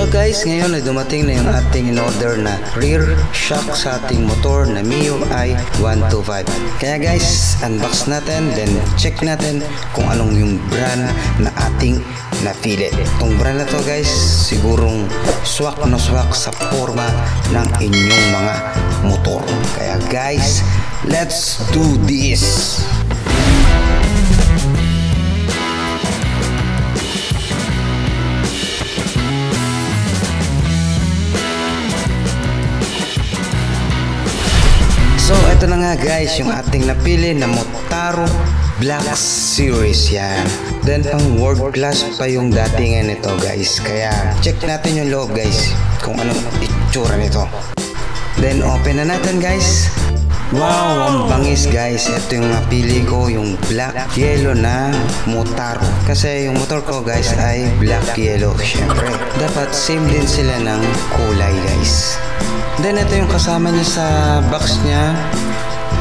So guys, ngayon ay dumating na yung ating in-order na rear shock sa ating motor na Mio i125. Kaya guys, unbox natin, then check natin kung anong yung brand na ating napili. Itong brand na to guys, sigurong swak na swak sa forma ng inyong mga motor. Kaya guys, let's do this! So ito na nga guys, yung ating napili na Motaro Black Series yan. Then pang world class pa yung datingan nito guys. Kaya check natin yung loob guys, kung anong itsura nito. Then open na natin guys. Wow, ang bangis guys. Ito yung napili ko, yung black yellow na Motaro. Kasi yung motor ko guys ay black yellow. Syempre dapat same din sila ng kulay guys. Then ito yung kasama niya sa box niya.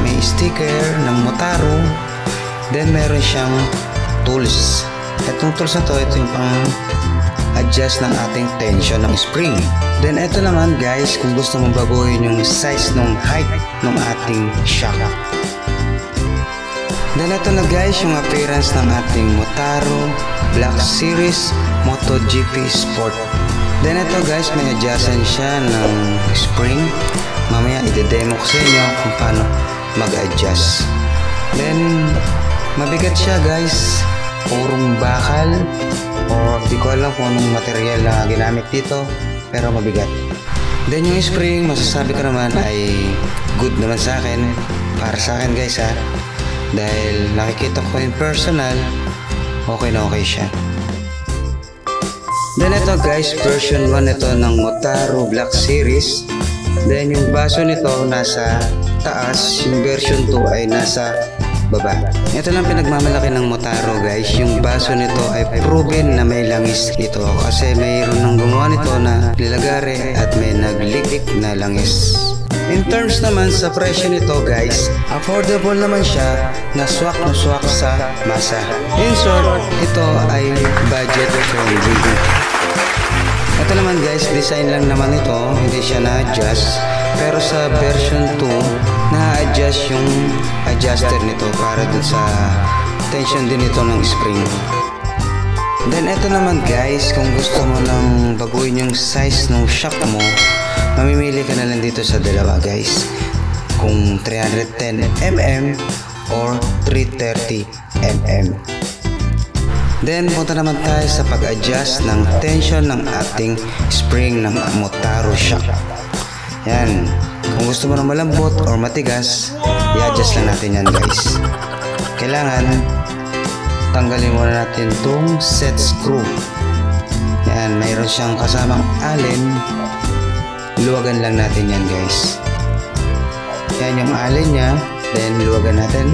May sticker ng Motaro. Then meron siyang tools. Itong tools na to, ito yung pang adjust ng ating tension ng spring. Then ito naman guys, kung gusto mong baguhin yung size ng height ng ating shock. Then ito na guys yung appearance ng ating Motaro Black Series MotoGP Sport. Then ito guys, may adjustan siya ng spring. Mamaya i-demo ko sa inyo kung paano mag-adjust. Then mabigat siya guys, purong bakal or di ko alam kung anong material na ginamit dito, pero mabigat. Then yung spring, masasabi ko naman ay good naman sa akin, para sa akin guys ha, dahil nakikita ko in personal, okay na okay siya. Then ito guys, version 1 ito ng Motaro Black Series. Then yung baso nito nasa taas, yung version 2 ay nasa baba. Ito lang pinagmamalaki ng Motaro guys, yung baso nito ay proven na may langis ito. Kasi mayroon ng gumawa nito na nilagare at may nag-leak na langis. In terms naman sa presyo nito guys, affordable naman siya, na swak sa masa. In short, ito ay budget friendly. Ito naman guys, design lang naman ito, hindi siya na-adjust. Pero sa version 2, na-adjust yung adjuster nito para dun sa tension din ito ng spring. Then ito naman guys, kung gusto mo nang baguhin yung size ng shock mo, mamimili ka na lang dito sa dalawa guys, kung 310mm or 330mm. Then punta naman tayo sa pag-adjust ng tension ng ating spring ng Motaro shock. Yan, kung gusto mo ng malambot or matigas, i-adjust lang natin yan guys. Kailangan tanggalin muna natin itong set screw. Yan, mayroon siyang kasamang allen. Luwagan lang natin yan guys. Yan yung allen nya, then luwagan natin.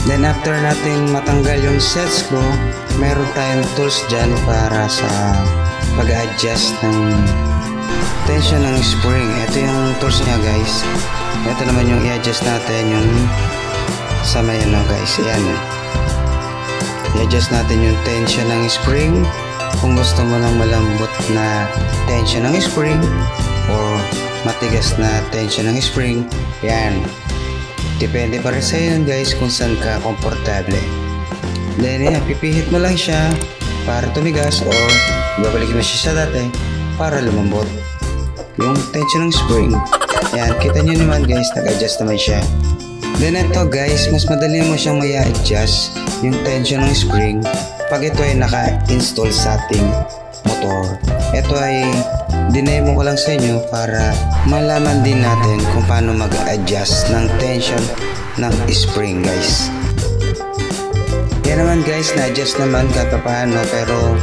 Then after natin matanggal yung set screw, meron tayong tools dyan para sa pag-adjust ng tension ng spring. Ito yung tools nya guys. Ito naman yung i-adjust natin yung sa may ano guys. Ayan, i-adjust natin yung tension ng spring. Kung gusto mo ng malambot na tension ng spring or matigas na tension ng spring, yan, depende pa rin sa yun guys kung saan ka komportable. Then yan, pipihit mo lang siya para tumigas or babalik mo siya sa dati para lumambot yung tension ng spring. Yan, kita nyo naman guys, nag-adjust naman siya. Then ito guys, mas madali mo siyang may adjust yung tension ng spring pag ito ay naka-install sa ating motor. Ito ay dinemo ko lang sa inyo para malaman din natin kung paano mag-adjust ng tension ng spring guys. Yan naman guys, na-adjust naman kahit paano, pero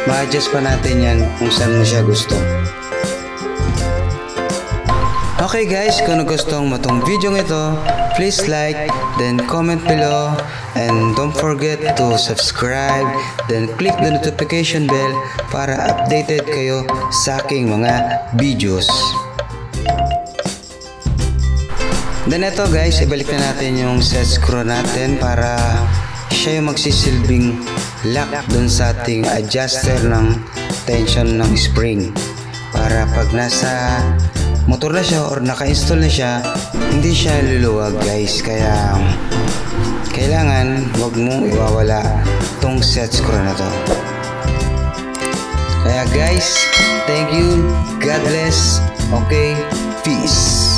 ma-adjust pa natin yan kung saan mo siya gusto. Okay guys, kung nagustuhan mo itong video ito, please like, then comment below, and don't forget to subscribe, then click the notification bell para updated kayo sa aking mga videos. Then ito guys, ibalik na natin yung set screw natin para siya yung magsisilbing lock dun sa ating adjuster ng tension ng spring, para pag nasa motor na siya or naka-install na siya, hindi siya luluwag guys. Kaya kailangan wag mong iwawala tong set screw na to. Kaya guys, thank you, God bless, okay, peace.